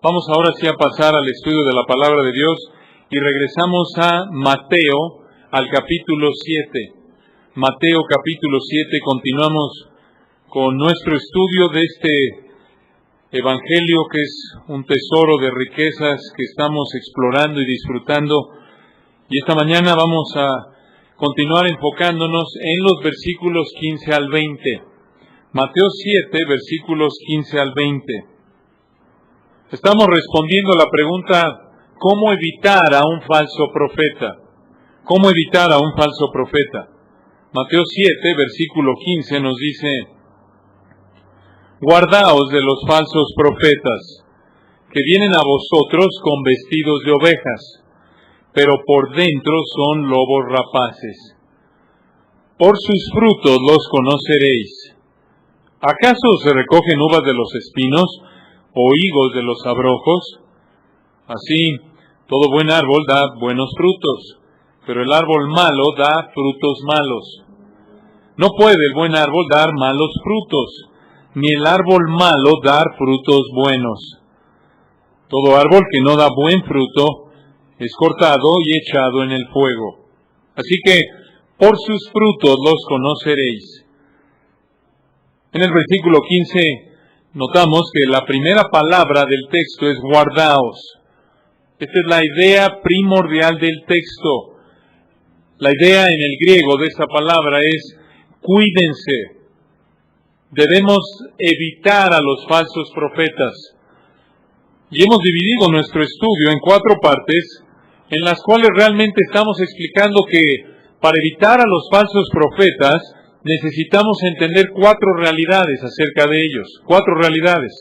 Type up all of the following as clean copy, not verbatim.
Vamos ahora sí a pasar al estudio de la palabra de Dios y regresamos a Mateo, al capítulo 7. Mateo capítulo 7, continuamos con nuestro estudio de este evangelio que es un tesoro de riquezas que estamos explorando y disfrutando. Y esta mañana vamos a continuar enfocándonos en los versículos 15 al 20. Mateo 7, versículos 15 al 20. Estamos respondiendo a la pregunta, ¿cómo evitar a un falso profeta? ¿Cómo evitar a un falso profeta? Mateo 7, versículo 15 nos dice, guardaos de los falsos profetas, que vienen a vosotros con vestidos de ovejas, pero por dentro son lobos rapaces. Por sus frutos los conoceréis. ¿Acaso se recogen uvas de los espinos o higos de los abrojos? Así, todo buen árbol da buenos frutos, pero el árbol malo da frutos malos. No puede el buen árbol dar malos frutos, ni el árbol malo dar frutos buenos. Todo árbol que no da buen fruto es cortado y echado en el fuego. Así que, por sus frutos los conoceréis. En el versículo 15, notamos que la primera palabra del texto es guardaos. Esta es la idea primordial del texto. La idea en el griego de esta palabra es cuídense. Debemos evitar a los falsos profetas. Y hemos dividido nuestro estudio en 4 partes, en las cuales realmente estamos explicando que para evitar a los falsos profetas necesitamos entender 4 realidades acerca de ellos. 4 realidades.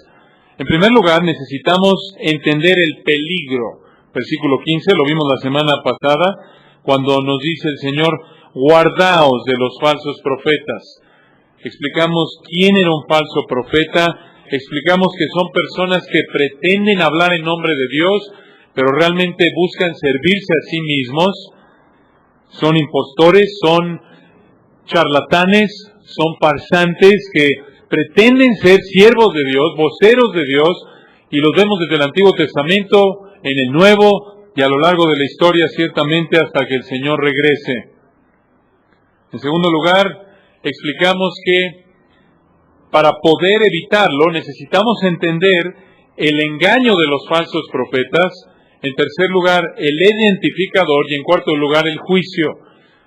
En primer lugar, necesitamos entender el peligro. Versículo 15, lo vimos la semana pasada, cuando nos dice el Señor, guardaos de los falsos profetas. Explicamos quién era un falso profeta, explicamos que son personas que pretenden hablar en nombre de Dios, pero realmente buscan servirse a sí mismos. Son impostores, son charlatanes, son farsantes que pretenden ser siervos de Dios, voceros de Dios, y los vemos desde el Antiguo Testamento, en el Nuevo, y a lo largo de la historia ciertamente hasta que el Señor regrese. En segundo lugar, explicamos que para poder evitarlo necesitamos entender el engaño de los falsos profetas. En tercer lugar, el identificador, y en cuarto lugar, el juicio.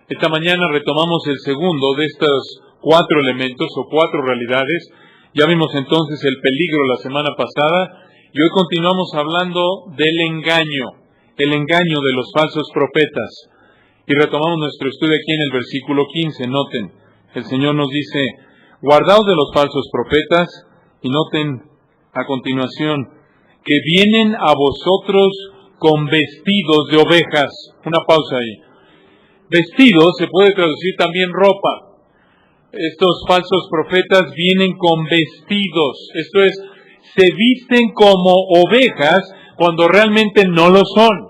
Esta mañana retomamos el segundo de estos 4 elementos o 4 realidades. Ya vimos entonces el peligro la semana pasada y hoy continuamos hablando del engaño de los falsos profetas. Y retomamos nuestro estudio aquí en el versículo 15. Noten, el Señor nos dice, guardaos de los falsos profetas, y noten a continuación, que vienen a vosotros con vestidos de ovejas. Una pausa ahí. Vestido se puede traducir también ropa. Estos falsos profetas vienen con vestidos. Esto es, se visten como ovejas cuando realmente no lo son.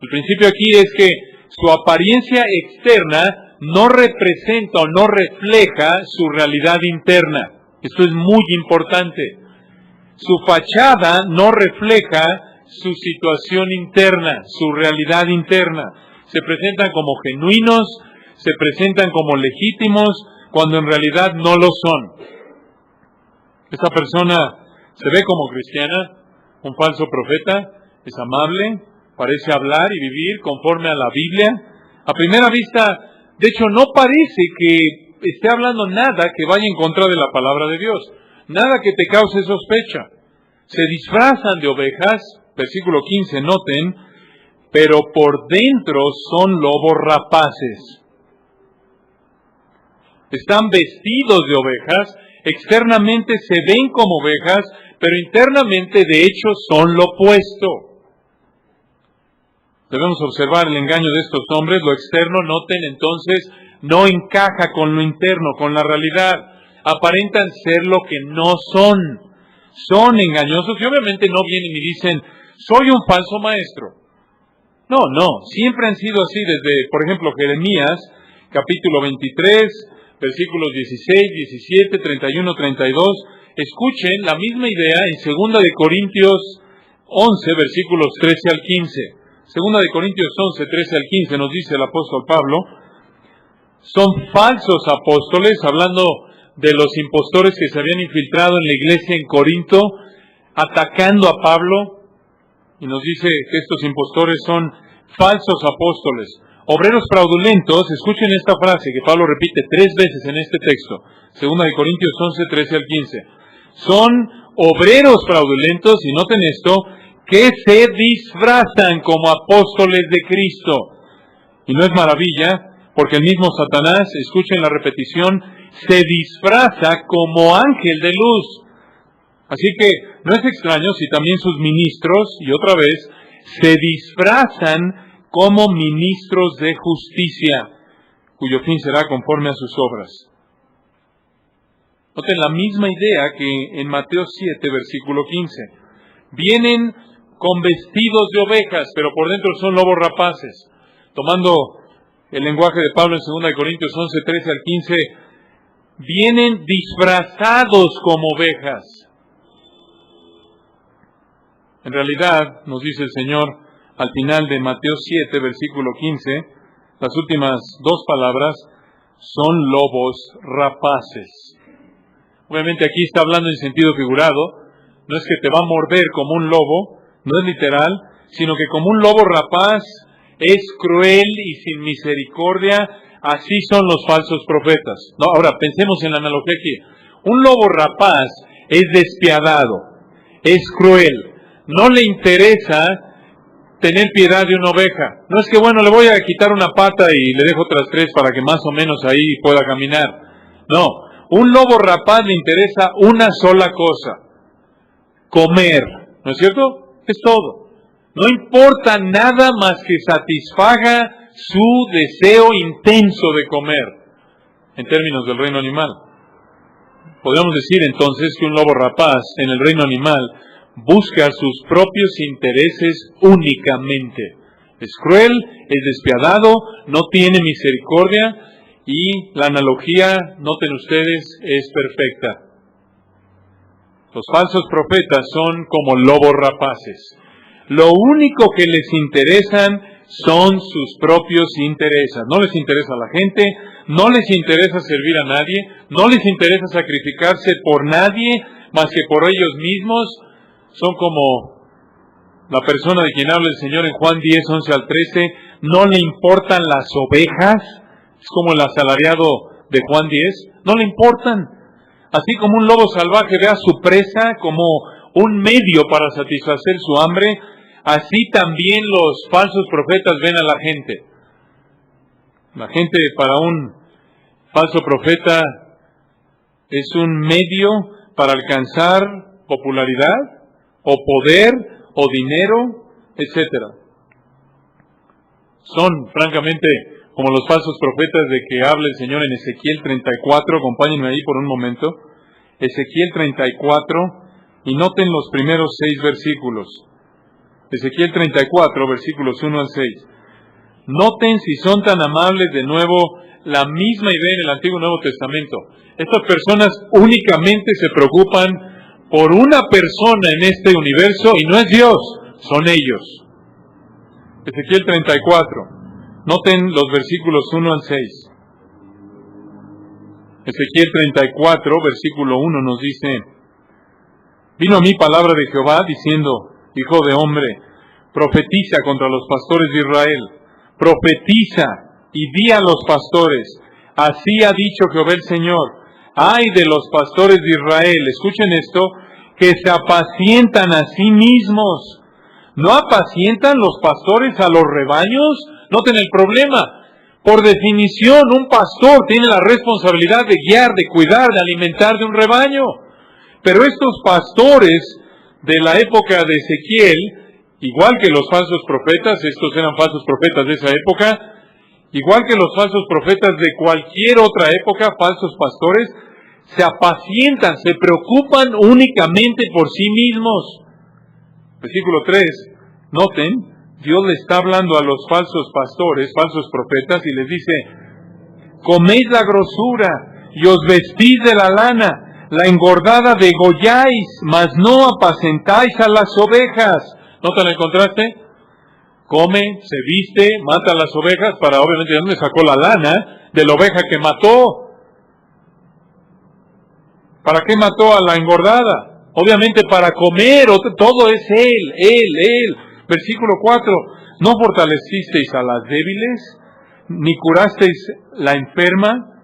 El principio aquí es que su apariencia externa no representa o no refleja su realidad interna. Esto es muy importante. Su fachada no refleja su situación interna, su realidad interna. Se presentan como genuinos, se presentan como legítimos, cuando en realidad no lo son. Esta persona se ve como cristiana, un falso profeta, es amable, parece hablar y vivir conforme a la Biblia. A primera vista, de hecho, no parece que esté hablando nada que vaya en contra de la palabra de Dios, nada que te cause sospecha. Se disfrazan de ovejas, versículo 15, noten, pero por dentro son lobos rapaces. Están vestidos de ovejas, externamente se ven como ovejas, pero internamente de hecho son lo opuesto. Debemos observar el engaño de estos hombres. Lo externo, noten entonces, no encaja con lo interno, con la realidad. Aparentan ser lo que no son. Son engañosos y obviamente no vienen y dicen, soy un falso maestro. No, siempre han sido así desde, por ejemplo, Jeremías, capítulo 23, versículos 16, 17, 31, 32. Escuchen la misma idea en 2 de Corintios 11, versículos 13 al 15. Segunda de Corintios 11, 13 al 15 nos dice el apóstol Pablo, son falsos apóstoles, hablando de los impostores que se habían infiltrado en la iglesia en Corinto, atacando a Pablo, y nos dice que estos impostores son falsos apóstoles, obreros fraudulentos. Escuchen esta frase que Pablo repite 3 veces en este texto, Segunda de Corintios 11, 13 al 15. Son obreros fraudulentos, y noten esto, que se disfrazan como apóstoles de Cristo. Y no es maravilla, porque el mismo Satanás, escuchen la repetición, se disfraza como ángel de luz. Así que no es extraño si también sus ministros, y otra vez, se disfrazan como ministros de justicia, cuyo fin será conforme a sus obras. Noten la misma idea que en Mateo 7, versículo 15. Vienen con vestidos de ovejas, pero por dentro son lobos rapaces. Tomando el lenguaje de Pablo en 2 Corintios 11, 13 al 15, vienen disfrazados como ovejas. En realidad, nos dice el Señor al final de Mateo 7, versículo 15, las últimas 2 palabras son lobos rapaces. Obviamente aquí está hablando en sentido figurado, no es que te va a morder como un lobo, no es literal, sino que como un lobo rapaz es cruel y sin misericordia, así son los falsos profetas. No, ahora pensemos en la analogía aquí. Un lobo rapaz es despiadado, es cruel, no le interesa tener piedad de una oveja. No es que, bueno, le voy a quitar una pata y le dejo otras 3 para que más o menos ahí pueda caminar. No, un lobo rapaz le interesa una sola cosa: comer, ¿no es cierto? Es todo. No importa nada más que satisfaga su deseo intenso de comer, en términos del reino animal. Podríamos decir entonces que un lobo rapaz en el reino animal busca sus propios intereses únicamente. Es cruel, es despiadado, no tiene misericordia, y la analogía, noten ustedes, es perfecta. Los falsos profetas son como lobos rapaces. Lo único que les interesan son sus propios intereses. No les interesa a la gente, no les interesa servir a nadie, no les interesa sacrificarse por nadie más que por ellos mismos. Son como la persona de quien habla el Señor en Juan 10, 11 al 13, no le importan las ovejas. Es como el asalariado de Juan 10, no le importan. Así como un lobo salvaje ve a su presa como un medio para satisfacer su hambre, así también los falsos profetas ven a la gente. La gente para un falso profeta es un medio para alcanzar popularidad, o poder, o dinero, etcétera. Son, francamente, como los falsos profetas de que habla el Señor en Ezequiel 34, acompáñenme ahí por un momento, Ezequiel 34, y noten los primeros 6 versículos. Ezequiel 34, versículos 1 al 6. Noten si son tan amables de nuevo, la misma idea en el Antiguo y Nuevo Testamento. Estas personas únicamente se preocupan por una persona en este universo, y no es Dios, son ellos. Ezequiel 34. Noten los versículos 1 al 6. Ezequiel 34, versículo 1 nos dice: Vino a mí palabra de Jehová, diciendo: Hijo de hombre, profetiza contra los pastores de Israel. Profetiza y di a los pastores: así ha dicho Jehová el Señor. Ay de los pastores de Israel, escuchen esto, que se apacientan a sí mismos. ¿No apacientan los pastores a los rebaños? Noten el problema. Por definición, un pastor tiene la responsabilidad de guiar, de cuidar, de alimentar de un rebaño. Pero estos pastores de la época de Ezequiel, igual que los falsos profetas, estos eran falsos profetas de esa época, igual que los falsos profetas de cualquier otra época, falsos pastores, se apacientan, se preocupan únicamente por sí mismos. Versículo 3, noten, Dios le está hablando a los falsos pastores, falsos profetas, y les dice: coméis la grosura y os vestís de la lana, la engordada degolláis, mas no apacentáis a las ovejas. ¿Notan el contraste? Come, se viste, mata a las ovejas para, obviamente, ¿de dónde sacó la lana? De la oveja que mató. ¿Para qué mató a la engordada? Obviamente para comer, todo es Él. Versículo 4, ¿no fortalecisteis a las débiles? ¿Ni curasteis la enferma?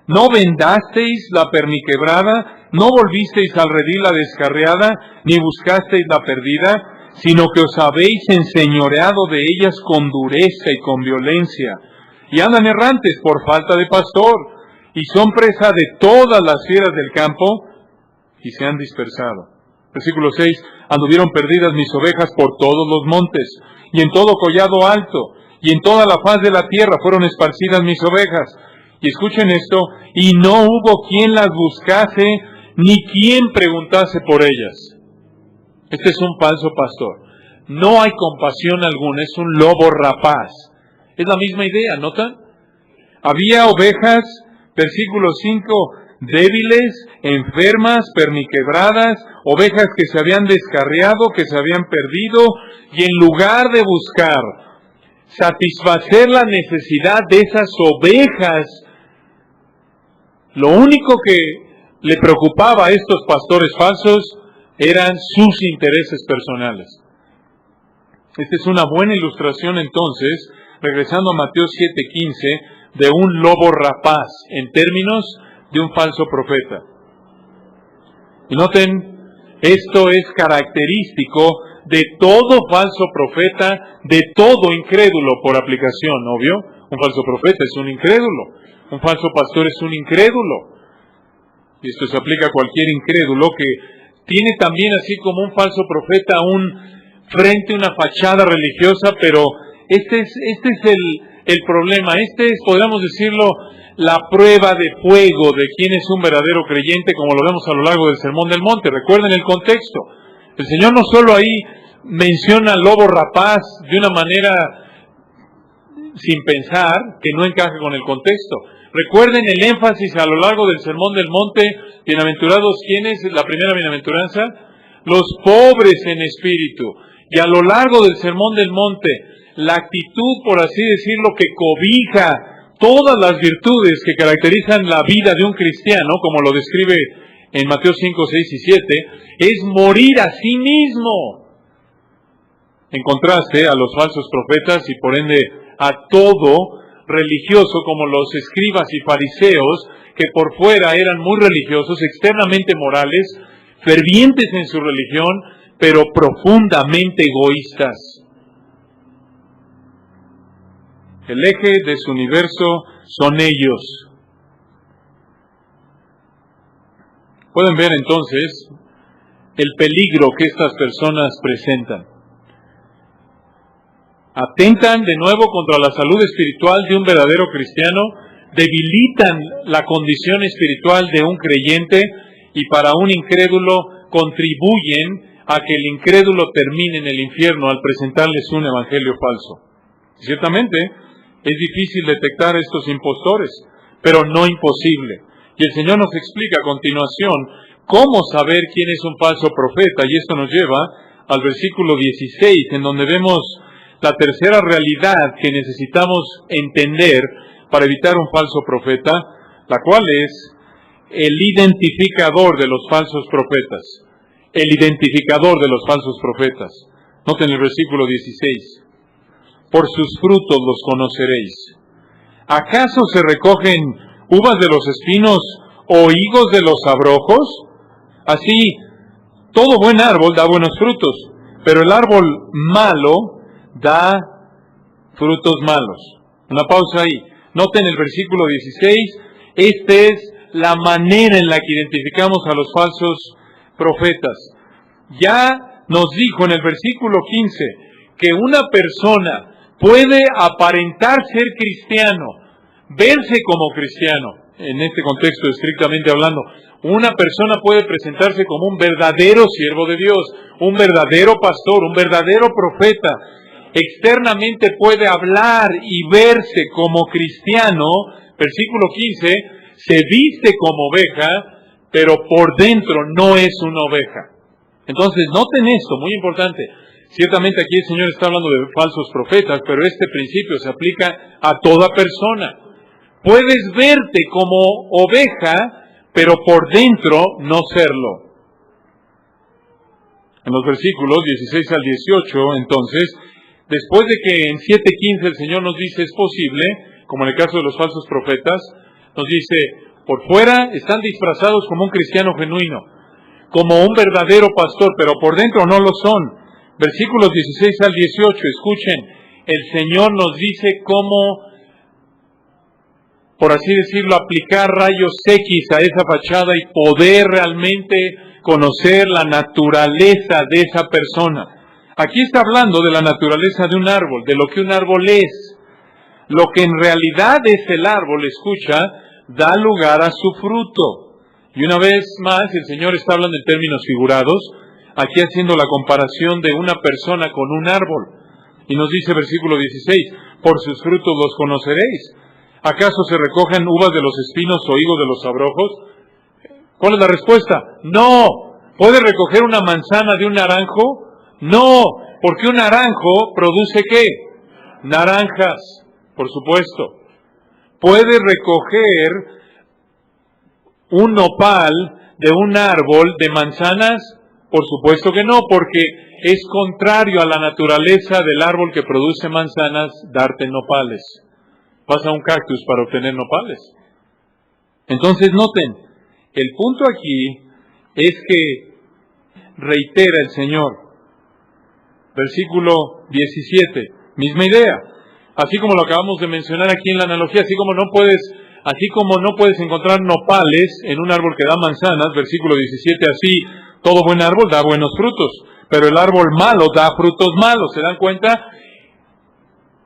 ¿No vendasteis la perniquebrada? ¿No volvisteis al redil la descarriada? ¿Ni buscasteis la perdida? Sino que os habéis enseñoreado de ellas con dureza y con violencia. Y andan errantes por falta de pastor, y son presa de todas las fieras del campo, y se han dispersado. Versículo 6, anduvieron perdidas mis ovejas por todos los montes, y en todo collado alto, y en toda la faz de la tierra fueron esparcidas mis ovejas. Y escuchen esto, y no hubo quien las buscase, ni quien preguntase por ellas. Este es un falso pastor. No hay compasión alguna, es un lobo rapaz. Es la misma idea, ¿notan? Había ovejas, versículo 5, débiles, enfermas, perniquebradas, ovejas que se habían descarriado, que se habían perdido, y en lugar de buscar satisfacer la necesidad de esas ovejas, lo único que le preocupaba a estos pastores falsos eran sus intereses personales. Esta es una buena ilustración entonces, regresando a Mateo 7:15, de un lobo rapaz, en términos de un falso profeta. Y noten, esto es característico de todo falso profeta, de todo incrédulo por aplicación, ¿obvio? Un falso profeta es un incrédulo, un falso pastor es un incrédulo. Y esto se aplica a cualquier incrédulo que tiene también, así como un falso profeta, un frente, una fachada religiosa, pero este es el problema, podríamos decirlo, la prueba de fuego de quién es un verdadero creyente, como lo vemos a lo largo del Sermón del Monte. Recuerden el contexto. El Señor no solo ahí menciona al lobo rapaz de una manera sin pensar, que no encaja con el contexto. Recuerden el énfasis a lo largo del Sermón del Monte. Bienaventurados, ¿quiénes? La primera bienaventuranza, los pobres en espíritu. Y a lo largo del Sermón del Monte, la actitud, por así decirlo, que cobija todas las virtudes que caracterizan la vida de un cristiano, como lo describe en Mateo 5, 6 y 7, es morir a sí mismo. En contraste a los falsos profetas y por ende a todo religioso como los escribas y fariseos, que por fuera eran muy religiosos, externamente morales, fervientes en su religión, pero profundamente egoístas. El eje de su universo son ellos. Pueden ver entonces el peligro que estas personas presentan. Atentan de nuevo contra la salud espiritual de un verdadero cristiano, debilitan la condición espiritual de un creyente y para un incrédulo contribuyen a que el incrédulo termine en el infierno al presentarles un evangelio falso. Ciertamente, es difícil detectar estos impostores, pero no imposible. Y el Señor nos explica a continuación cómo saber quién es un falso profeta, y esto nos lleva al versículo 16, en donde vemos la tercera realidad que necesitamos entender para evitar un falso profeta, la cual es el identificador de los falsos profetas. El identificador de los falsos profetas. Noten el versículo 16. Por sus frutos los conoceréis. ¿Acaso se recogen uvas de los espinos o higos de los abrojos? Así, todo buen árbol da buenos frutos, pero el árbol malo da frutos malos. Una pausa ahí. Noten el versículo 16. Esta es la manera en la que identificamos a los falsos profetas. Ya nos dijo en el versículo 15 que una persona puede aparentar ser cristiano, verse como cristiano, en este contexto estrictamente hablando. Una persona puede presentarse como un verdadero siervo de Dios, un verdadero pastor, un verdadero profeta. Externamente puede hablar y verse como cristiano. Versículo 15, se viste como oveja, pero por dentro no es una oveja. Entonces, noten esto, muy importante. Ciertamente aquí el Señor está hablando de falsos profetas, pero este principio se aplica a toda persona. Puedes verte como oveja, pero por dentro no serlo. En los versículos 16 al 18, entonces, después de que en 7:15 el Señor nos dice es posible, como en el caso de los falsos profetas, nos dice, por fuera están disfrazados como un cristiano genuino, como un verdadero pastor, pero por dentro no lo son. Versículos 16 al 18, escuchen, el Señor nos dice cómo, por así decirlo, aplicar rayos X a esa fachada y poder realmente conocer la naturaleza de esa persona. Aquí está hablando de la naturaleza de un árbol, de lo que un árbol es. Lo que en realidad es el árbol, escucha, da lugar a su fruto. Y una vez más, el Señor está hablando en términos figurados, aquí haciendo la comparación de una persona con un árbol. Y nos dice versículo 16, por sus frutos los conoceréis. ¿Acaso se recogen uvas de los espinos o higos de los abrojos? ¿Cuál es la respuesta? No. ¿Puede recoger una manzana de un naranjo? No, porque un naranjo produce ¿qué? Naranjas, por supuesto. ¿Puede recoger un nopal de un árbol de manzanas? Por supuesto que no, porque es contrario a la naturaleza del árbol que produce manzanas darte nopales. Vas a un cactus para obtener nopales. Entonces noten, el punto aquí es que reitera el Señor. Versículo 17, misma idea. Así como lo acabamos de mencionar aquí en la analogía, así como no puedes encontrar nopales en un árbol que da manzanas, versículo 17, así todo buen árbol da buenos frutos, pero el árbol malo da frutos malos. ¿Se dan cuenta?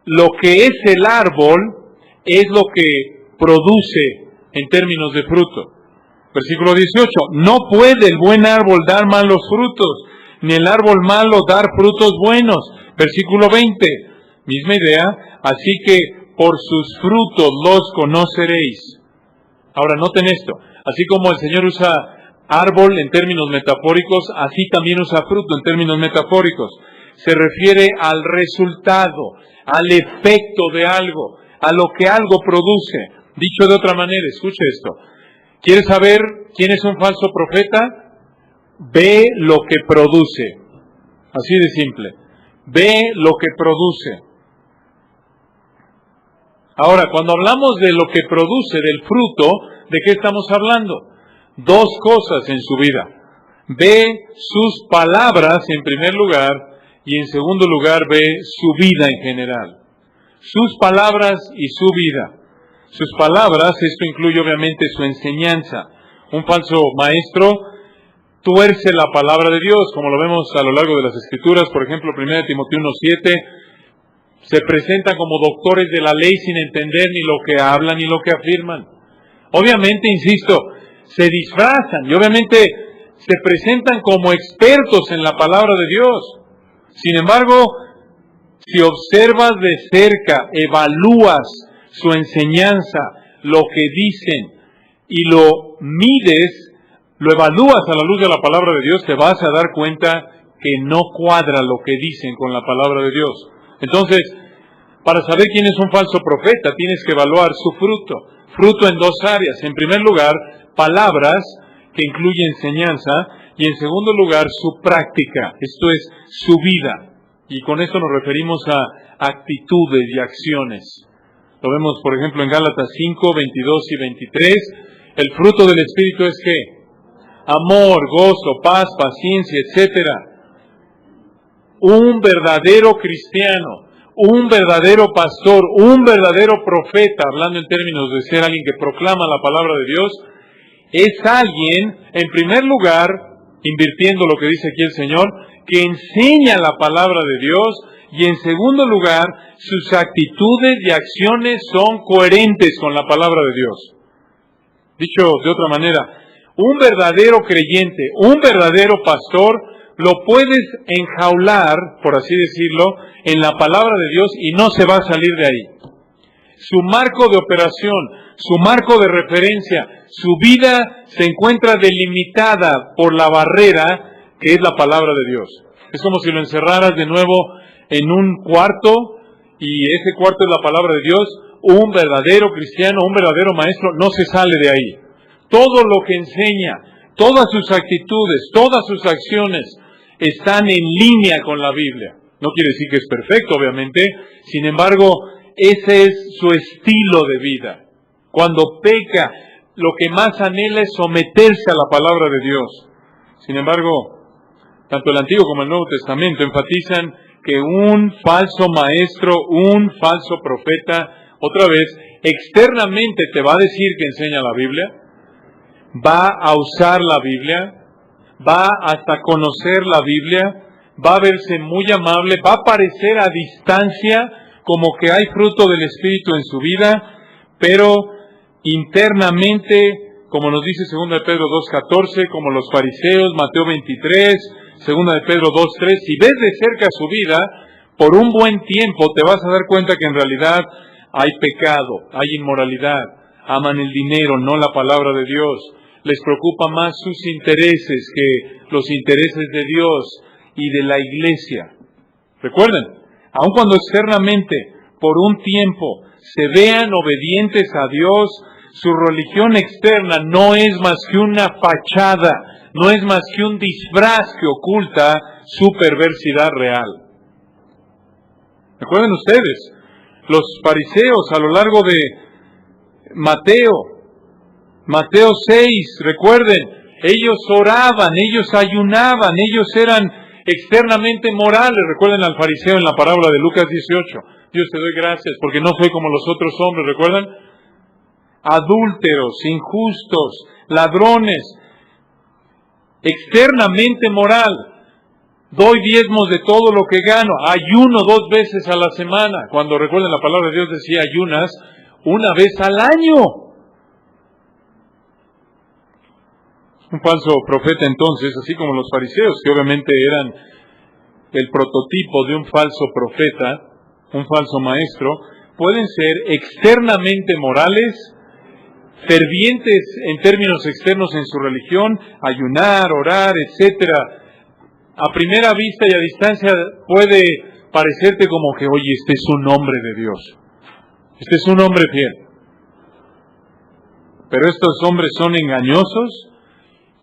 Lo que es el árbol es lo que produce en términos de fruto. Versículo 18, no puede el buen árbol dar malos frutos, ni el árbol malo dar frutos buenos. Versículo 20, misma idea, así que por sus frutos los conoceréis. Ahora noten esto, así como el Señor usa árbol en términos metafóricos, así también usa fruto en términos metafóricos. Se refiere al resultado, al efecto de algo, a lo que algo produce. Dicho de otra manera, escuche esto. ¿Quieres saber quién es un falso profeta? Ve lo que produce. Así de simple. Ve lo que produce. Ahora, cuando hablamos de lo que produce, del fruto, ¿de qué estamos hablando? Dos cosas en su vida. Ve sus palabras en primer lugar y en segundo lugar ve su vida en general. Sus palabras y su vida. Sus palabras, esto incluye obviamente su enseñanza. Un falso maestro tuerce la palabra de Dios, como lo vemos a lo largo de las Escrituras. Por ejemplo, 1 Timoteo 1:7, se presentan como doctores de la ley sin entender ni lo que hablan ni lo que afirman. Obviamente, insisto, se disfrazan y obviamente se presentan como expertos en la palabra de Dios. Sin embargo, si observas de cerca, evalúas su enseñanza, lo que dicen, y lo mides, lo evalúas a la luz de la palabra de Dios, te vas a dar cuenta que no cuadra lo que dicen con la palabra de Dios. Entonces, para saber quién es un falso profeta, tienes que evaluar su fruto. Fruto en dos áreas. En primer lugar, palabras, que incluye enseñanza, y en segundo lugar, su práctica, esto es, su vida. Y con esto nos referimos a actitudes y acciones. Lo vemos, por ejemplo, en Gálatas 5, 22 y 23. El fruto del Espíritu es ¿qué? Amor, gozo, paz, paciencia, etc. Un verdadero cristiano, un verdadero pastor, un verdadero profeta, hablando en términos de ser alguien que proclama la palabra de Dios, es alguien, en primer lugar, invirtiendo lo que dice aquí el Señor, que enseña la palabra de Dios, y en segundo lugar, sus actitudes y acciones son coherentes con la palabra de Dios. Dicho de otra manera, un verdadero creyente, un verdadero pastor, lo puedes enjaular, por así decirlo, en la palabra de Dios y no se va a salir de ahí. su marco de operación, su marco de referencia, su vida se encuentra delimitada por la barrera que es la palabra de Dios. Es como si lo encerraras de nuevo en un cuarto y ese cuarto es la palabra de Dios. Un verdadero cristiano, un verdadero maestro no se sale de ahí. Todo lo que enseña, todas sus actitudes, todas sus acciones están en línea con la Biblia. No quiere decir que es perfecto, obviamente. Sin embargo, ese es su estilo de vida. Cuando peca, lo que más anhela es someterse a la palabra de Dios. Sin embargo, tanto el Antiguo como el Nuevo Testamento enfatizan que un falso maestro, un falso profeta, otra vez, externamente te va a decir que enseña la Biblia, va a usar la Biblia, va hasta conocer la Biblia, va a verse muy amable, va a parecer a distancia como que hay fruto del Espíritu en su vida, pero internamente, como nos dice 2 de Pedro 2:14, como los fariseos, Mateo 23, 2 de Pedro 2:3, si ves de cerca su vida, por un buen tiempo te vas a dar cuenta que en realidad hay pecado, hay inmoralidad, aman el dinero, no la palabra de Dios, les preocupa más sus intereses que los intereses de Dios y de la iglesia. Recuerden, aun cuando externamente, por un tiempo, se vean obedientes a Dios, su religión externa no es más que una fachada, no es más que un disfraz que oculta su perversidad real. Recuerden ustedes, los fariseos a lo largo de Mateo 6, recuerden, ellos oraban, ellos ayunaban, ellos eran externamente morales. Recuerden al fariseo en la parábola de Lucas 18. Dios, te doy gracias porque no soy como los otros hombres, ¿recuerdan? Adúlteros, injustos, ladrones, externamente moral. Doy diezmos de todo lo que gano, ayuno 2 veces a la semana. Cuando recuerden la palabra de Dios decía ayunas 1 vez al año. Un falso profeta entonces, así como los fariseos, que obviamente eran el prototipo de un falso profeta, un falso maestro, pueden ser externamente morales, fervientes en términos externos en su religión, ayunar, orar, etcétera. A primera vista y a distancia puede parecerte como que, oye, este es un hombre de Dios, este es un hombre fiel. Pero estos hombres son engañosos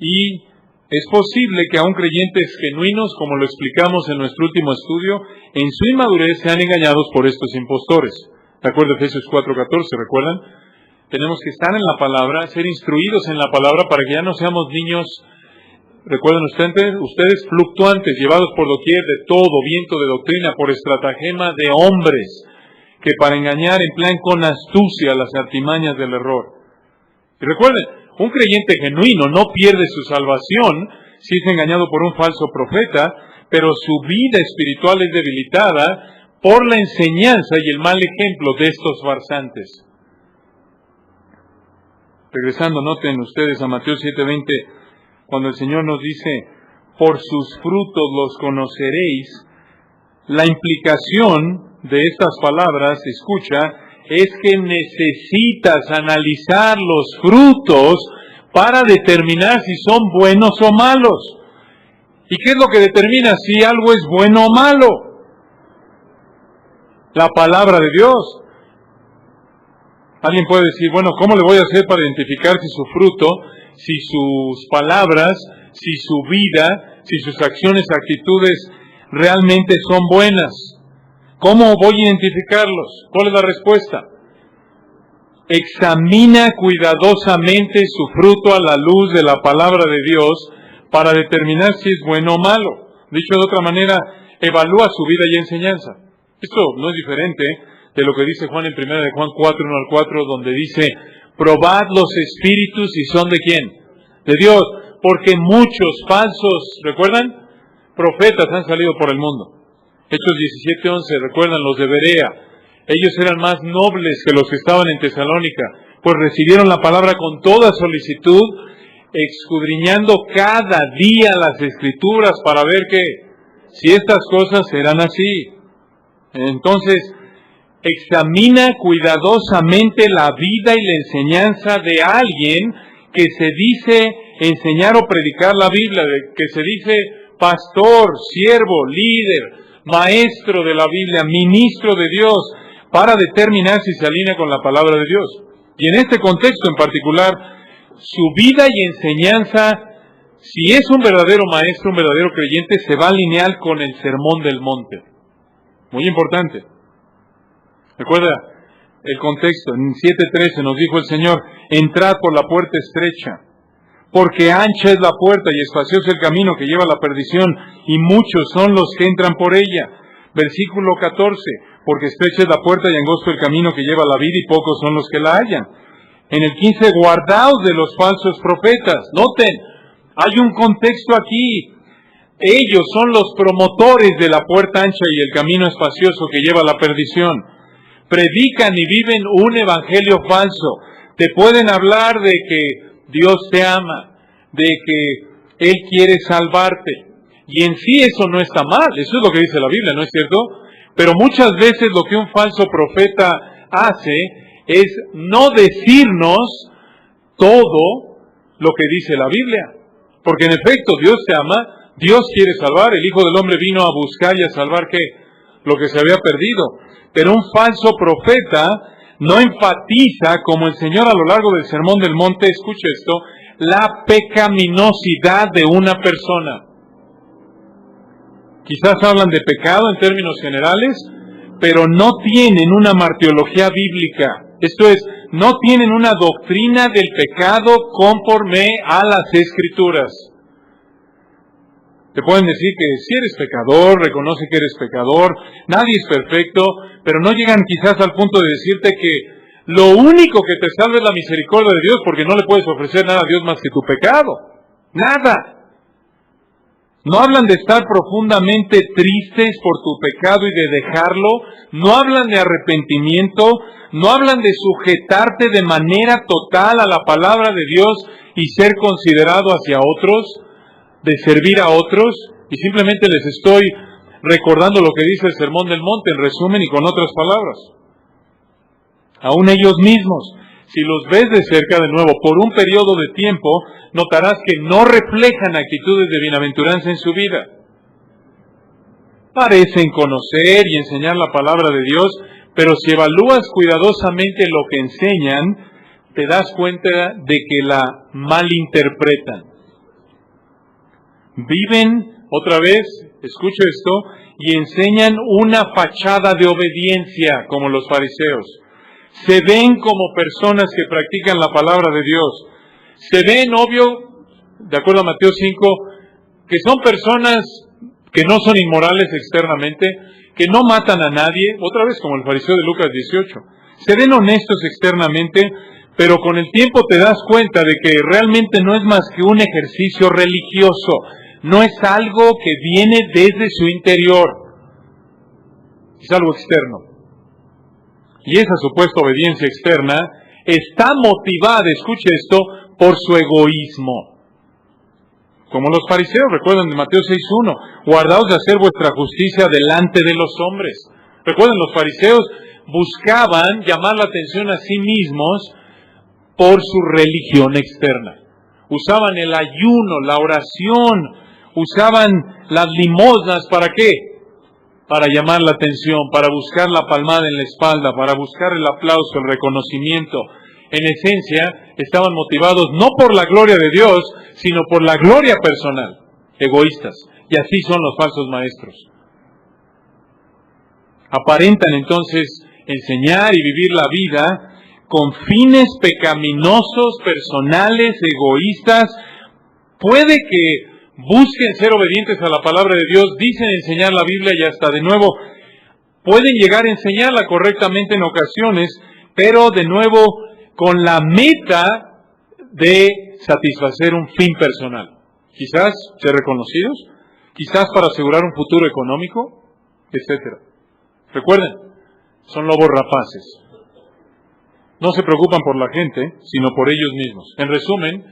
y es posible que aún creyentes genuinos, como lo explicamos en nuestro último estudio, en su inmadurez sean engañados por estos impostores. De acuerdo a Efesios 4:14, ¿recuerdan? Tenemos que estar en la palabra, ser instruidos en la palabra para que ya no seamos niños, recuerden ustedes fluctuantes, llevados por doquier de todo viento de doctrina, por estratagema de hombres, que para engañar emplean con astucia las artimañas del error. Y recuerden, un creyente genuino no pierde su salvación si es engañado por un falso profeta, pero su vida espiritual es debilitada por la enseñanza y el mal ejemplo de estos farsantes. Regresando, noten ustedes a Mateo 7:20, cuando el Señor nos dice, por sus frutos los conoceréis, la implicación de estas palabras, escucha, es que necesitas analizar los frutos para determinar si son buenos o malos. ¿Y qué es lo que determina si algo es bueno o malo? La palabra de Dios. Alguien puede decir, bueno, ¿cómo le voy a hacer para identificar si su fruto, si sus palabras, si su vida, si sus acciones, actitudes realmente son buenas? ¿Cómo voy a identificarlos? ¿Cuál es la respuesta? Examina cuidadosamente su fruto a la luz de la palabra de Dios para determinar si es bueno o malo. Dicho de otra manera, evalúa su vida y enseñanza. Esto no es diferente de lo que dice Juan en 1 de Juan 4:1-4, donde dice, probad los espíritus si son de quién, de Dios, porque muchos falsos, ¿recuerdan? Profetas han salido por el mundo. Hechos 17:11, recuerdan los de Berea, ellos eran más nobles que los que estaban en Tesalónica, pues recibieron la palabra con toda solicitud, escudriñando cada día las Escrituras para ver que si estas cosas eran así. Entonces, examina cuidadosamente la vida y la enseñanza de alguien que se dice enseñar o predicar la Biblia, que se dice pastor, siervo, líder, maestro de la Biblia, ministro de Dios, para determinar si se alinea con la palabra de Dios. Y en este contexto en particular, su vida y enseñanza, si es un verdadero maestro, un verdadero creyente, se va a alinear con el Sermón del Monte. Muy importante. Recuerda el contexto, en 7:13 nos dijo el Señor, entrad por la puerta estrecha, porque ancha es la puerta y espacioso el camino que lleva a la perdición, y muchos son los que entran por ella. Versículo 14, porque estrecha es la puerta y angosto el camino que lleva a la vida, y pocos son los que la hallan. En el 15, guardaos de los falsos profetas. Noten, hay un contexto aquí. Ellos son los promotores de la puerta ancha y el camino espacioso que lleva a la perdición. Predican y viven un evangelio falso. Te pueden hablar de que Dios te ama, de que Él quiere salvarte. Y en sí eso no está mal, eso es lo que dice la Biblia, ¿no es cierto? Pero muchas veces lo que un falso profeta hace es no decirnos todo lo que dice la Biblia. Porque en efecto Dios te ama, Dios quiere salvar, el Hijo del Hombre vino a buscar y a salvar ¿qué? Lo que se había perdido. Pero un falso profeta no enfatiza, como el Señor a lo largo del Sermón del Monte, escuche esto, la pecaminosidad de una persona. Quizás hablan de pecado en términos generales, pero no tienen una martiología bíblica. Esto es, no tienen una doctrina del pecado conforme a las Escrituras. Te pueden decir que si eres pecador, reconoce que eres pecador, nadie es perfecto, pero no llegan quizás al punto de decirte que lo único que te salva es la misericordia de Dios, porque no le puedes ofrecer nada a Dios más que tu pecado. Nada. No hablan de estar profundamente tristes por tu pecado y de dejarlo, no hablan de arrepentimiento, no hablan de sujetarte de manera total a la palabra de Dios y ser considerado hacia otros, de servir a otros, y simplemente les estoy recordando lo que dice el Sermón del Monte, en resumen y con otras palabras. Aún ellos mismos, si los ves de cerca de nuevo por un periodo de tiempo, notarás que no reflejan actitudes de bienaventuranza en su vida. Parecen conocer y enseñar la palabra de Dios, pero si evalúas cuidadosamente lo que enseñan, te das cuenta de que la malinterpretan. Viven, otra vez, escucha esto, y enseñan una fachada de obediencia, como los fariseos. Se ven como personas que practican la palabra de Dios. Se ven, obvio, de acuerdo a Mateo 5, que son personas que no son inmorales externamente, que no matan a nadie, otra vez como el fariseo de Lucas 18. Se ven honestos externamente, pero con el tiempo te das cuenta de que realmente no es más que un ejercicio religioso, no es algo que viene desde su interior, es algo externo. Y esa supuesta obediencia externa está motivada, escuche esto, por su egoísmo. Como los fariseos, recuerden de Mateo 6:1, guardaos de hacer vuestra justicia delante de los hombres. Recuerden, los fariseos buscaban llamar la atención a sí mismos por su religión externa. Usaban el ayuno, la oración, usaban las limosnas, ¿para qué? Para llamar la atención, para buscar la palmada en la espalda, para buscar el aplauso, el reconocimiento. En esencia, estaban motivados no por la gloria de Dios, sino por la gloria personal, egoístas. Y así son los falsos maestros. Aparentan entonces enseñar y vivir la vida con fines pecaminosos, personales, egoístas. Puede que busquen ser obedientes a la palabra de Dios, dicen enseñar la Biblia y hasta de nuevo pueden llegar a enseñarla correctamente en ocasiones, pero de nuevo con la meta de satisfacer un fin personal. Quizás ser reconocidos, quizás para asegurar un futuro económico, etc. Recuerden, son lobos rapaces. No se preocupan por la gente, sino por ellos mismos. En resumen,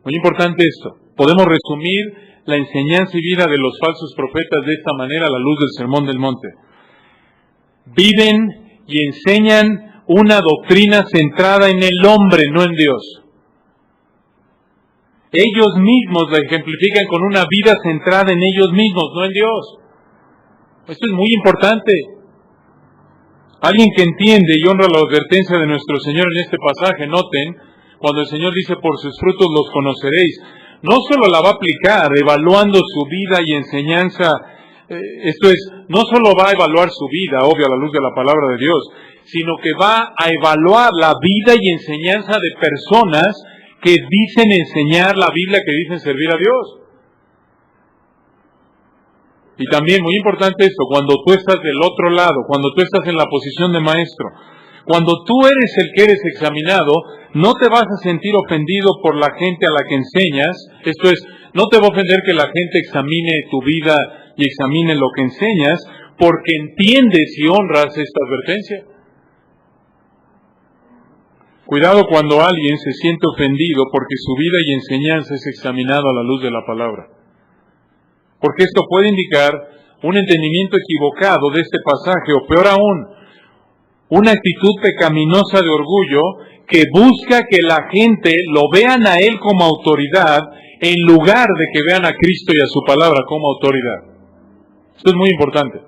muy importante esto, podemos resumir la enseñanza y vida de los falsos profetas de esta manera a la luz del Sermón del Monte. Viven y enseñan una doctrina centrada en el hombre, no en Dios. Ellos mismos la ejemplifican con una vida centrada en ellos mismos, no en Dios. Esto es muy importante. Alguien que entiende y honra la advertencia de nuestro Señor en este pasaje, noten, cuando el Señor dice, por sus frutos los conoceréis, no solo la va a aplicar evaluando su vida y enseñanza, esto es, no solo va a evaluar su vida, obvio, a la luz de la palabra de Dios, sino que va a evaluar la vida y enseñanza de personas que dicen enseñar la Biblia, que dicen servir a Dios. Y también, muy importante esto, cuando tú estás del otro lado, cuando tú estás en la posición de maestro, cuando tú eres el que eres examinado, no te vas a sentir ofendido por la gente a la que enseñas. Esto es, no te va a ofender que la gente examine tu vida y examine lo que enseñas, porque entiendes y honras esta advertencia. Cuidado cuando alguien se siente ofendido porque su vida y enseñanza es examinado a la luz de la palabra. Porque esto puede indicar un entendimiento equivocado de este pasaje, o peor aún, una actitud pecaminosa de orgullo que busca que la gente lo vean a él como autoridad en lugar de que vean a Cristo y a su palabra como autoridad. Esto es muy importante,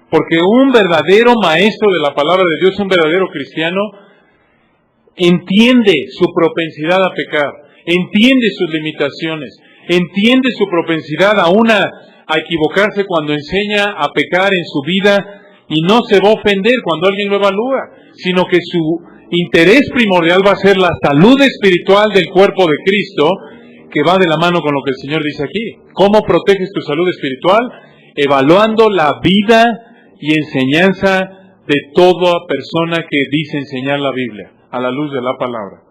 porque un verdadero maestro de la palabra de Dios, un verdadero cristiano, entiende su propensidad a pecar, entiende sus limitaciones, entiende su propensidad a equivocarse cuando enseña a pecar en su vida, y no se va a ofender cuando alguien lo evalúa, sino que su interés primordial va a ser la salud espiritual del cuerpo de Cristo, que va de la mano con lo que el Señor dice aquí. ¿Cómo proteges tu salud espiritual? Evaluando la vida y enseñanza de toda persona que dice enseñar la Biblia, a la luz de la palabra.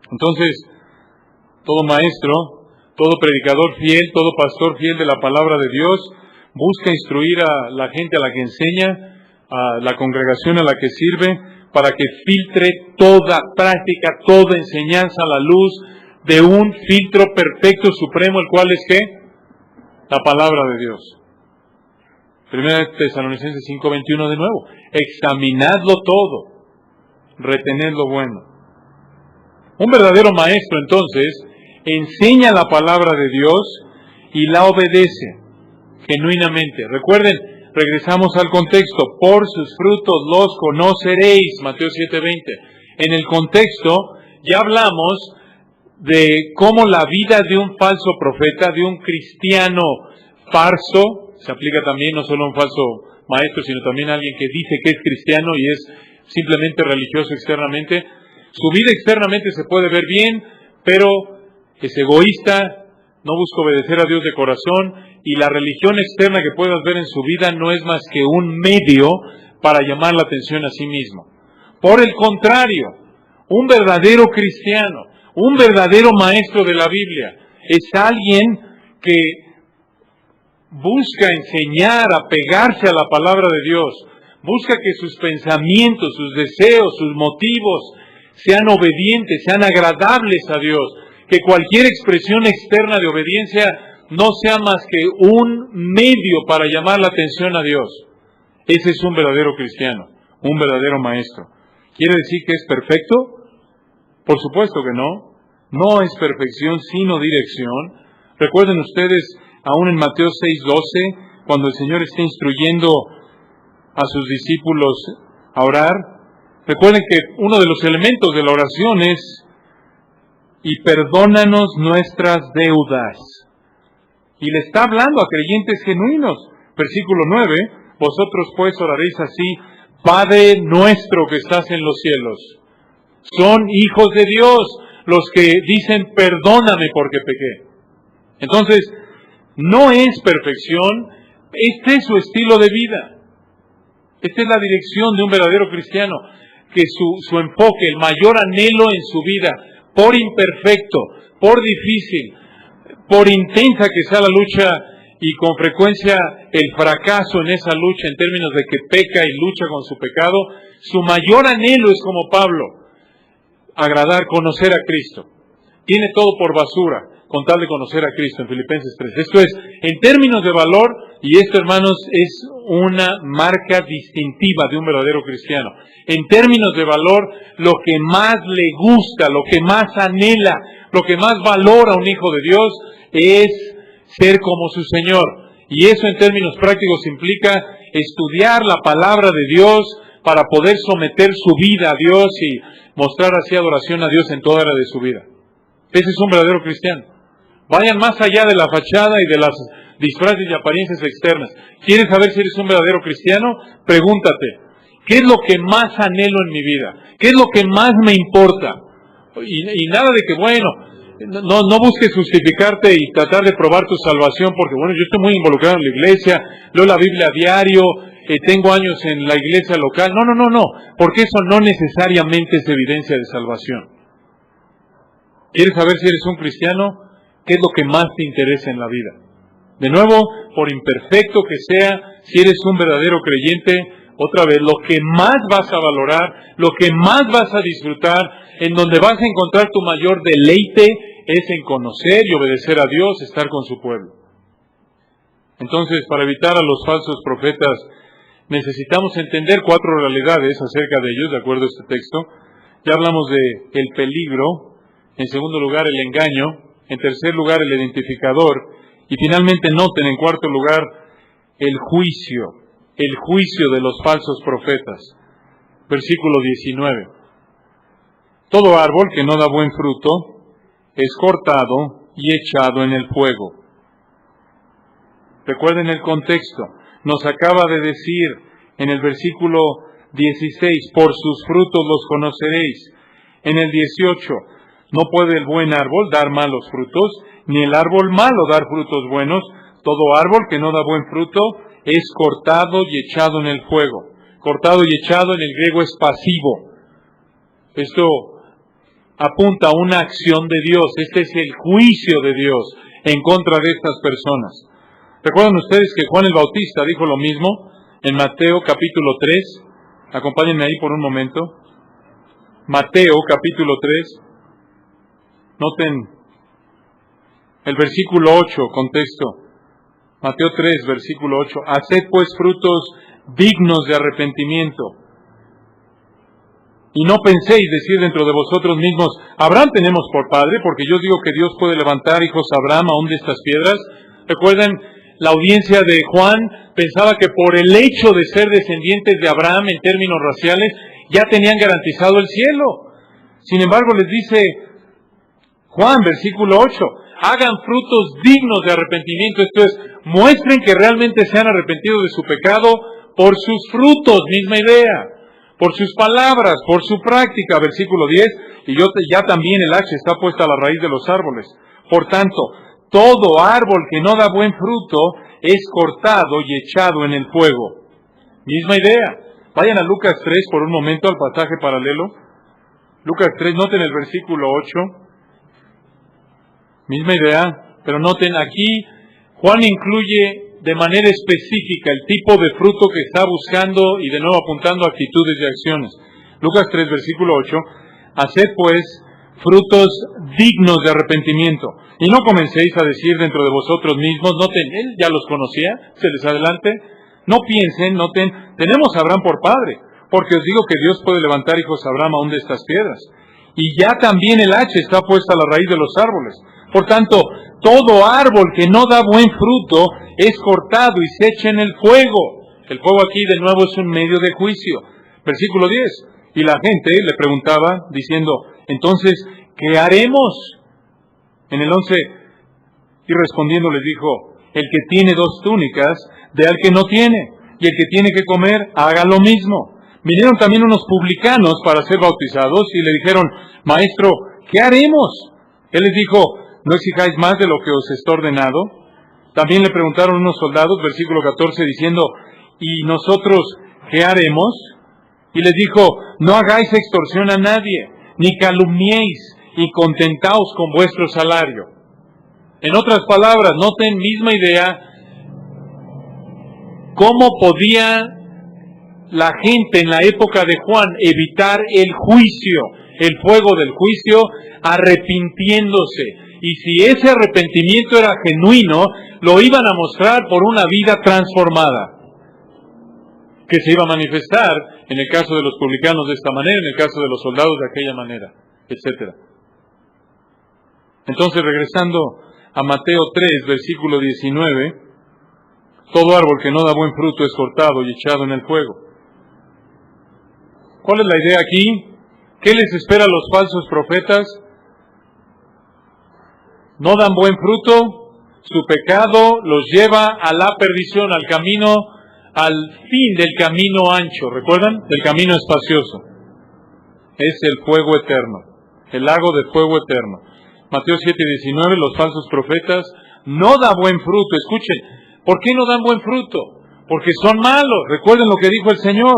Entonces, todo maestro, todo predicador fiel, todo pastor fiel de la palabra de Dios, busca instruir a la gente a la que enseña, a la congregación a la que sirve, para que filtre toda práctica, toda enseñanza a la luz de un filtro perfecto, supremo, el cual es ¿qué? La palabra de Dios. 1 Tesalonicenses 5:21 de nuevo. Examinadlo todo, retened lo bueno. Un verdadero maestro, entonces, enseña la palabra de Dios y la obedece genuinamente. Recuerden, regresamos al contexto. Por sus frutos los conoceréis. Mateo 7:20. En el contexto ya hablamos de cómo la vida de un falso profeta, de un cristiano falso, se aplica también no solo a un falso maestro, sino también a alguien que dice que es cristiano y es simplemente religioso externamente. Su vida externamente se puede ver bien, pero es egoísta, no busca obedecer a Dios de corazón, y la religión externa que puedas ver en su vida no es más que un medio para llamar la atención a sí mismo. Por el contrario, un verdadero cristiano, un verdadero maestro de la Biblia, es alguien que busca enseñar, apegarse a la palabra de Dios, busca que sus pensamientos, sus deseos, sus motivos sean obedientes, sean agradables a Dios, que cualquier expresión externa de obediencia no sea más que un medio para llamar la atención a Dios. Ese es un verdadero cristiano, un verdadero maestro. ¿Quiere decir que es perfecto? Por supuesto que no. No es perfección, sino dirección. Recuerden ustedes, aún en Mateo 6:12, cuando el Señor está instruyendo a sus discípulos a orar, recuerden que uno de los elementos de la oración es: y perdónanos nuestras deudas. Y le está hablando a creyentes genuinos. Versículo 9, vosotros pues oraréis así: Padre nuestro que estás en los cielos. Son hijos de Dios los que dicen perdóname porque pequé. Entonces, no es perfección, este es su estilo de vida. Esta es la dirección de un verdadero cristiano, que su enfoque, el mayor anhelo en su vida, por imperfecto, por difícil, por intensa que sea la lucha, y con frecuencia el fracaso en esa lucha en términos de que peca y lucha con su pecado, su mayor anhelo es como Pablo, agradar, conocer a Cristo. Tiene todo por basura con tal de conocer a Cristo en Filipenses 3. Esto es, en términos de valor, Y esto, hermanos, es una marca distintiva de un verdadero cristiano. En términos de valor, lo que más le gusta, lo que más anhela, lo que más valora a un hijo de Dios es ser como su Señor. Y eso en términos prácticos implica estudiar la palabra de Dios para poder someter su vida a Dios y mostrar así adoración a Dios en toda área de su vida. Ese es un verdadero cristiano. Vayan más allá de la fachada y de las disfraces y apariencias externas. ¿Quieres saber si eres un verdadero cristiano? Pregúntate, ¿qué es lo que más anhelo en mi vida? ¿Qué es lo que más me importa? Y nada de que, bueno, no busques justificarte y tratar de probar tu salvación porque, bueno, yo estoy muy involucrado en la iglesia, leo la Biblia a diario, tengo años en la iglesia local. No, porque eso no necesariamente es evidencia de salvación. ¿Quieres saber si eres un cristiano? ¿Qué es lo que más te interesa en la vida? De nuevo, por imperfecto que sea, si eres un verdadero creyente, otra vez, lo que más vas a valorar, lo que más vas a disfrutar, en donde vas a encontrar tu mayor deleite, es en conocer y obedecer a Dios, estar con su pueblo. Entonces, para evitar a los falsos profetas, necesitamos entender 4 realidades acerca de ellos, de acuerdo a este texto. Ya hablamos de el peligro, en segundo lugar el engaño, en tercer lugar el identificador, y finalmente noten en cuarto lugar el juicio de los falsos profetas. Versículo 19. Todo árbol que no da buen fruto es cortado y echado en el fuego. Recuerden el contexto. Nos acaba de decir en el versículo 16, por sus frutos los conoceréis. En el 18, no puede el buen árbol dar malos frutos, ni el árbol malo dar frutos buenos. Todo árbol que no da buen fruto es cortado y echado en el fuego. Cortado y echado en el griego es pasivo. Esto apunta a una acción de Dios. Este es el juicio de Dios en contra de estas personas. ¿Recuerdan ustedes que Juan el Bautista dijo lo mismo en Mateo capítulo 3? Acompáñenme ahí por un momento. Mateo capítulo 3. Noten el versículo 8, contexto. Mateo 3, versículo 8. Haced pues frutos dignos de arrepentimiento. Y no penséis decir dentro de vosotros mismos, Abraham tenemos por padre, porque yo digo que Dios puede levantar hijos a Abraham aún de estas piedras. Recuerden, la audiencia de Juan pensaba que por el hecho de ser descendientes de Abraham en términos raciales, ya tenían garantizado el cielo. Sin embargo, les dice Juan, versículo 8, hagan frutos dignos de arrepentimiento, esto es, muestren que realmente se han arrepentido de su pecado por sus frutos, misma idea, por sus palabras, por su práctica, versículo 10, y ya también el hacha está puesta a la raíz de los árboles. Por tanto, todo árbol que no da buen fruto es cortado y echado en el fuego. Misma idea. Vayan a Lucas 3 por un momento, al pasaje paralelo. Lucas 3, noten el versículo 8. Misma idea, pero noten aquí, Juan incluye de manera específica el tipo de fruto que está buscando y de nuevo apuntando a actitudes y acciones. Lucas 3, versículo 8, haced pues frutos dignos de arrepentimiento. Y no comencéis a decir dentro de vosotros mismos, noten, él ya los conocía, se les adelante, no piensen, noten, tenemos a Abraham por padre, porque os digo que Dios puede levantar hijos a Abraham aún de estas piedras. Y ya también el hacha está puesta a la raíz de los árboles. Por tanto, todo árbol que no da buen fruto es cortado y se echa en el fuego. El fuego aquí de nuevo es un medio de juicio. Versículo 10. Y la gente le preguntaba diciendo, entonces, ¿qué haremos? En el 11, y respondiendo les dijo, el que tiene 2 túnicas, dé al que no tiene, y el que tiene que comer, haga lo mismo. Vinieron también unos publicanos para ser bautizados y le dijeron, maestro, ¿qué haremos? Él les dijo, ¿no exijáis más de lo que os está ordenado? También le preguntaron unos soldados, versículo 14, diciendo, ¿y nosotros qué haremos? Y les dijo, no hagáis extorsión a nadie, ni calumniéis, y contentaos con vuestro salario. En otras palabras, noten, misma idea, cómo podía la gente en la época de Juan evitar el juicio, el fuego del juicio, arrepintiéndose Y si ese arrepentimiento era genuino, lo iban a mostrar por una vida transformada, que se iba a manifestar en el caso de los publicanos de esta manera, en el caso de los soldados de aquella manera, etc. Entonces, regresando a Mateo 3, versículo 19, todo árbol que no da buen fruto es cortado y echado en el fuego. ¿Cuál es la idea aquí? ¿Qué les espera a los falsos profetas? No dan buen fruto, su pecado los lleva a la perdición, al camino, al fin del camino ancho, ¿recuerdan? Del camino espacioso. Es el fuego eterno, el lago de fuego eterno. Mateo 7:19, los falsos profetas no dan buen fruto. Escuchen, ¿por qué no dan buen fruto? Porque son malos. Recuerden lo que dijo el Señor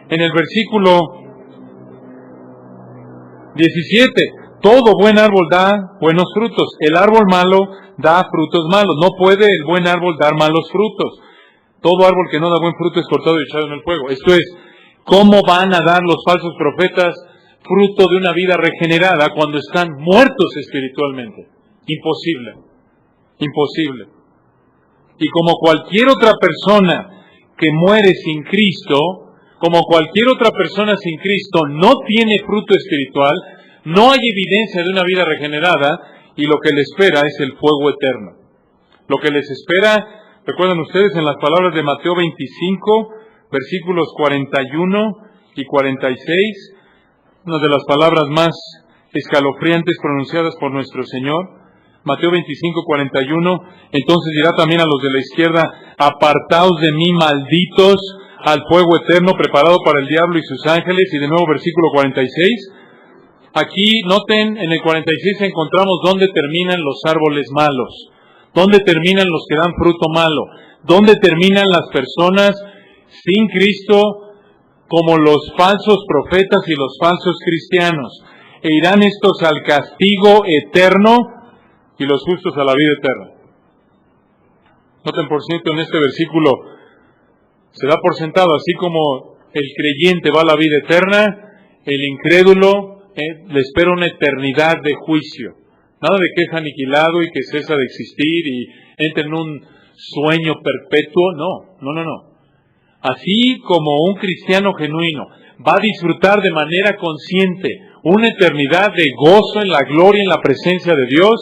en el versículo 17. Todo buen árbol da buenos frutos. El árbol malo da frutos malos. No puede el buen árbol dar malos frutos. Todo árbol que no da buen fruto es cortado y echado en el fuego. Esto es, ¿cómo van a dar los falsos profetas fruto de una vida regenerada cuando están muertos espiritualmente? Imposible. Imposible. Y como cualquier otra persona que muere sin Cristo, como cualquier otra persona sin Cristo no tiene fruto espiritual, no hay evidencia de una vida regenerada, y lo que le espera es el fuego eterno. Lo que les espera, recuerdan ustedes en las palabras de Mateo 25, versículos 41 y 46, una de las palabras más escalofriantes pronunciadas por nuestro Señor. Mateo 25, 41, entonces dirá también a los de la izquierda, apartaos de mí, malditos, al fuego eterno preparado para el diablo y sus ángeles. Y de nuevo versículo 46, aquí noten, en el 46 encontramos dónde terminan los árboles malos, dónde terminan los que dan fruto malo, dónde terminan las personas sin Cristo, como los falsos profetas y los falsos cristianos. E irán estos al castigo eterno y los justos a la vida eterna. Noten por cierto, en este versículo se da por sentado, así como el creyente va a la vida eterna, el incrédulo le espera una eternidad de juicio. Nada de que es aniquilado y que cesa de existir y entra en un sueño perpetuo. No. Así como un cristiano genuino va a disfrutar de manera consciente una eternidad de gozo en la gloria, en la presencia de Dios,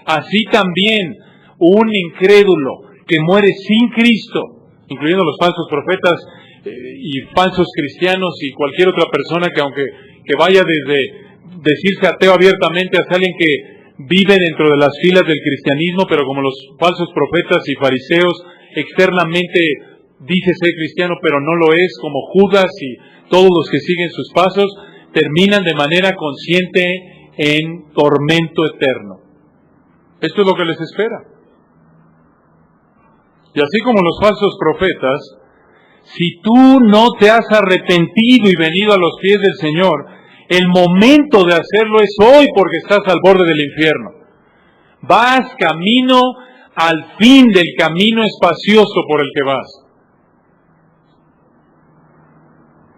así también un incrédulo que muere sin Cristo, incluyendo los falsos profetas y falsos cristianos y cualquier otra persona que vaya desde decirse ateo abiertamente hasta alguien que vive dentro de las filas del cristianismo, pero como los falsos profetas y fariseos externamente dice ser cristiano, pero no lo es, como Judas y todos los que siguen sus pasos, terminan de manera consciente en tormento eterno. Esto es lo que les espera. Y así como los falsos profetas, si tú no te has arrepentido y venido a los pies del Señor, el momento de hacerlo es hoy, porque estás al borde del infierno. Vas camino al fin del camino espacioso por el que vas.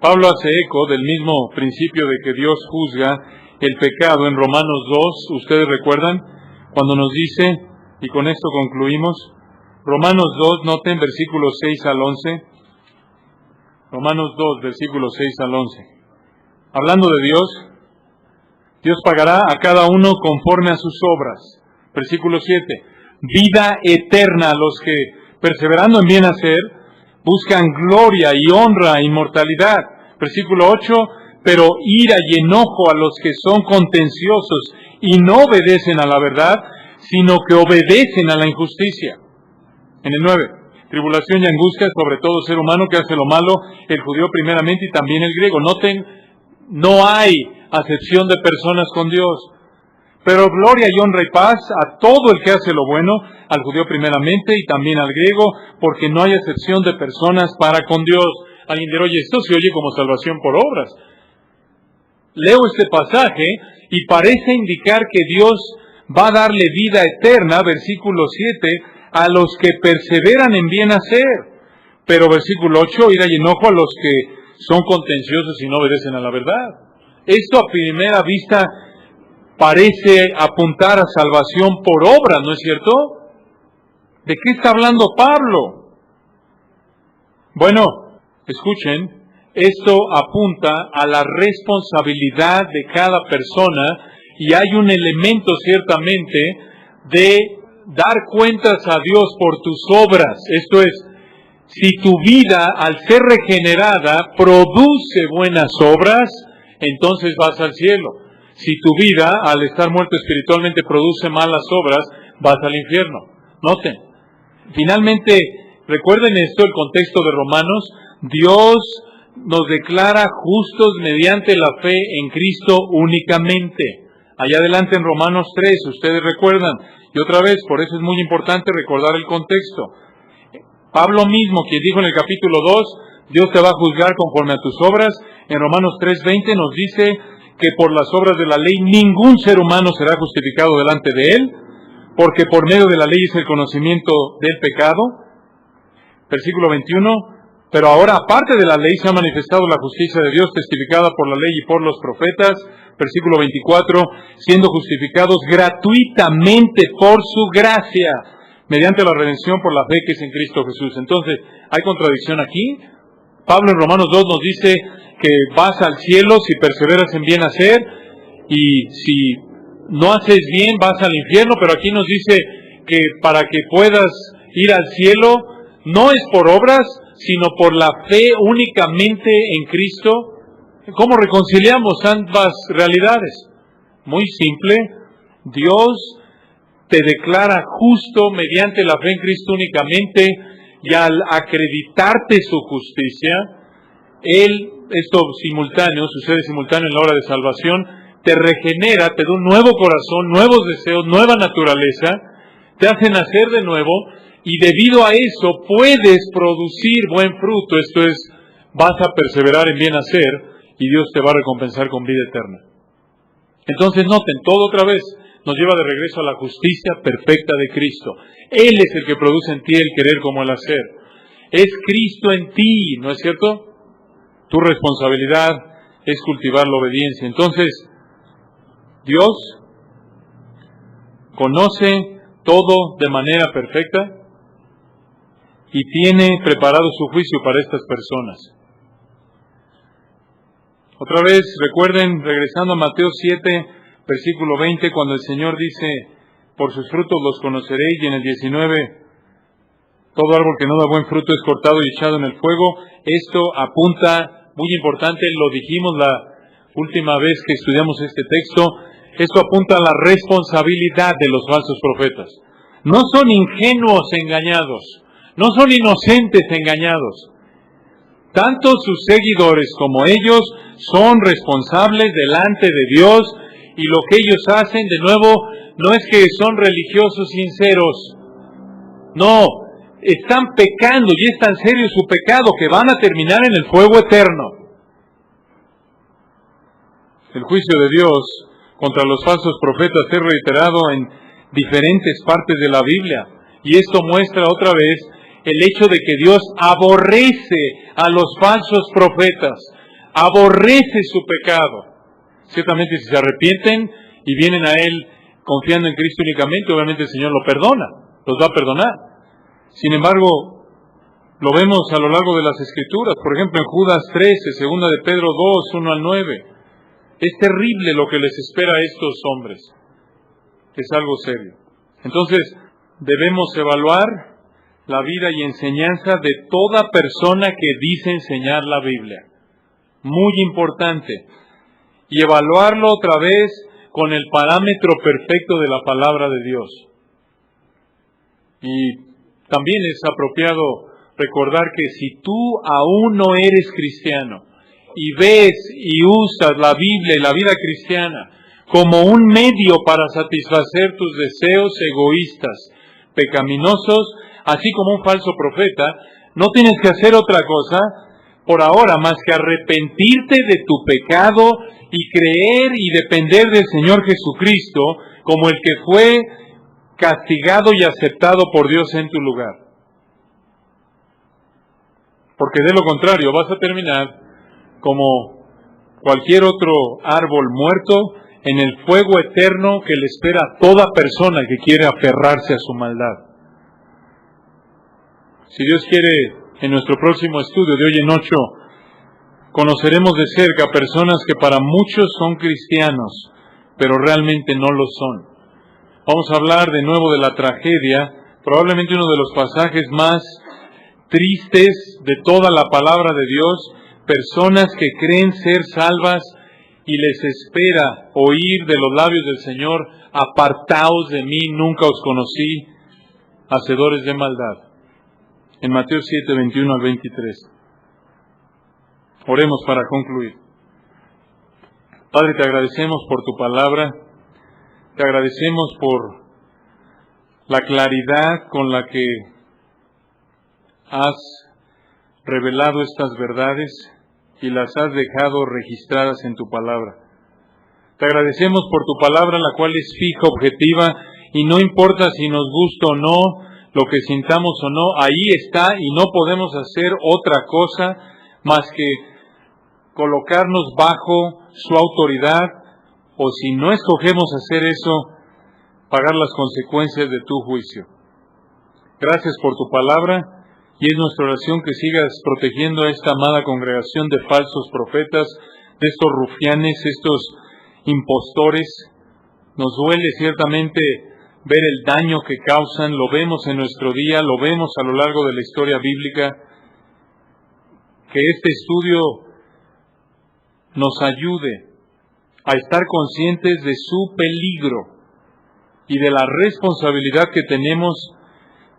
Pablo hace eco del mismo principio de que Dios juzga el pecado en Romanos 2, ustedes recuerdan, cuando nos dice, y con esto concluimos, Romanos 2, noten versículos 6 al 11, Romanos 2, versículos 6 al 11. Hablando de Dios, Dios pagará a cada uno conforme a sus obras. Versículo 7, vida eterna a los que, perseverando en bien hacer, buscan gloria y honra e inmortalidad. Versículo 8, pero ira y enojo a los que son contenciosos y no obedecen a la verdad, sino que obedecen a la injusticia. En el 9, tribulación y angustia sobre todo ser humano que hace lo malo, el judío primeramente y también el griego. Noten, no hay acepción de personas con Dios, pero gloria y honra y paz a todo el que hace lo bueno, al judío primeramente y también al griego, porque no hay acepción de personas para con Dios. Alguien dirá, oye, esto se oye como salvación por obras. Leo este pasaje y parece indicar que Dios va a darle vida eterna, versículo 7, a los que perseveran en bien hacer. Pero versículo 8, ira y enojo a los que son contenciosos y no obedecen a la verdad. Esto a primera vista parece apuntar a salvación por obra, ¿no es cierto? ¿De qué está hablando Pablo? Bueno, escuchen, esto apunta a la responsabilidad de cada persona y hay un elemento ciertamente de dar cuentas a Dios por tus obras. Esto es, si tu vida al ser regenerada produce buenas obras, entonces vas al cielo. Si tu vida al estar muerto espiritualmente produce malas obras, vas al infierno. Noten, finalmente, recuerden esto, el contexto de Romanos, Dios nos declara justos mediante la fe en Cristo únicamente. Allá adelante en Romanos 3, ustedes recuerdan, y otra vez, por eso es muy importante recordar el contexto. Pablo mismo, quien dijo en el capítulo 2, Dios te va a juzgar conforme a tus obras, en Romanos 3:20 nos dice que por las obras de la ley ningún ser humano será justificado delante de él, porque por medio de la ley es el conocimiento del pecado. Versículo 21, pero ahora aparte de la ley se ha manifestado la justicia de Dios testificada por la ley y por los profetas. Versículo 24, siendo justificados gratuitamente por su gracia, mediante la redención por la fe que es en Cristo Jesús. Entonces, ¿hay contradicción aquí? Pablo en Romanos 2 nos dice que vas al cielo si perseveras en bien hacer, y si no haces bien vas al infierno, pero aquí nos dice que para que puedas ir al cielo no es por obras, sino por la fe únicamente en Cristo. ¿Cómo reconciliamos ambas realidades? Muy simple, Dios te declara justo mediante la fe en Cristo únicamente, y al acreditarte su justicia, Él, esto simultáneo, sucede simultáneo en la hora de salvación, te regenera, te da un nuevo corazón, nuevos deseos, nueva naturaleza, te hace nacer de nuevo, y debido a eso puedes producir buen fruto, esto es, vas a perseverar en bien hacer, y Dios te va a recompensar con vida eterna. Entonces noten, todo otra vez nos lleva de regreso a la justicia perfecta de Cristo. Él es el que produce en ti el querer como el hacer. Es Cristo en ti, ¿no es cierto? Tu responsabilidad es cultivar la obediencia. Entonces, Dios conoce todo de manera perfecta y tiene preparado su juicio para estas personas. Otra vez, recuerden, regresando a Mateo 7, versículo 20, cuando el Señor dice, por sus frutos los conoceréis, y en el 19, todo árbol que no da buen fruto es cortado y echado en el fuego. Esto apunta, muy importante, lo dijimos la última vez que estudiamos este texto, esto apunta a la responsabilidad de los falsos profetas. No son ingenuos engañados, no son inocentes engañados. Tanto sus seguidores como ellos son responsables delante de Dios, y lo que ellos hacen, de nuevo, no es que son religiosos sinceros. No, están pecando y es tan serio su pecado que van a terminar en el fuego eterno. El juicio de Dios contra los falsos profetas es reiterado en diferentes partes de la Biblia, y esto muestra otra vez el hecho de que Dios aborrece a los falsos profetas, aborrece su pecado. Ciertamente si se arrepienten y vienen a Él confiando en Cristo únicamente, obviamente el Señor lo perdona, los va a perdonar. Sin embargo, lo vemos a lo largo de las Escrituras, por ejemplo en Judas 13, 2 de Pedro 2, 1 al 9. Es terrible lo que les espera a estos hombres. Es algo serio. Entonces, debemos evaluar la vida y enseñanza de toda persona que dice enseñar la Biblia. Muy importante. Y evaluarlo otra vez con el parámetro perfecto de la palabra de Dios. Y también es apropiado recordar que si tú aún no eres cristiano y ves y usas la Biblia y la vida cristiana como un medio para satisfacer tus deseos egoístas, pecaminosos, así como un falso profeta, no tienes que hacer otra cosa por ahora más que arrepentirte de tu pecado y creer y depender del Señor Jesucristo como el que fue castigado y aceptado por Dios en tu lugar. Porque de lo contrario vas a terminar como cualquier otro árbol muerto en el fuego eterno que le espera a toda persona que quiere aferrarse a su maldad. Si Dios quiere, en nuestro próximo estudio de hoy en 8, conoceremos de cerca personas que para muchos son cristianos, pero realmente no lo son. Vamos a hablar de nuevo de la tragedia, probablemente uno de los pasajes más tristes de toda la palabra de Dios, personas que creen ser salvas y les espera oír de los labios del Señor: apartaos de mí, nunca os conocí, hacedores de maldad. En Mateo 7, 21 al 23. Oremos para concluir. Padre, te agradecemos por tu palabra, te agradecemos por la claridad con la que has revelado estas verdades y las has dejado registradas en tu palabra. Te agradecemos por tu palabra, la cual es fija, objetiva, y no importa si nos gusta o no, lo que sintamos o no, ahí está, y no podemos hacer otra cosa más que colocarnos bajo su autoridad, o si no escogemos hacer eso, pagar las consecuencias de tu juicio. Gracias por tu palabra, y es nuestra oración que sigas protegiendo a esta amada congregación de falsos profetas, de estos rufianes, estos impostores. Nos duele ciertamente ver el daño que causan, lo vemos en nuestro día, lo vemos a lo largo de la historia bíblica. Que este estudio nos ayude a estar conscientes de su peligro y de la responsabilidad que tenemos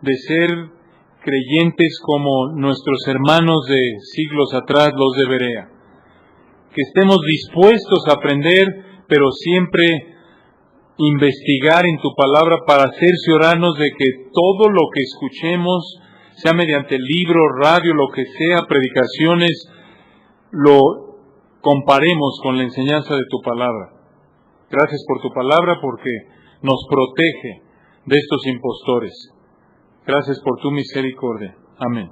de ser creyentes como nuestros hermanos de siglos atrás, los de Berea. Que estemos dispuestos a aprender, pero siempre investigar en tu palabra para cerciorarnos de que todo lo que escuchemos, sea mediante libro, radio, lo que sea, predicaciones, lo comparemos con la enseñanza de tu palabra. Gracias por tu palabra, porque nos protege de estos impostores. Gracias por tu misericordia. Amén.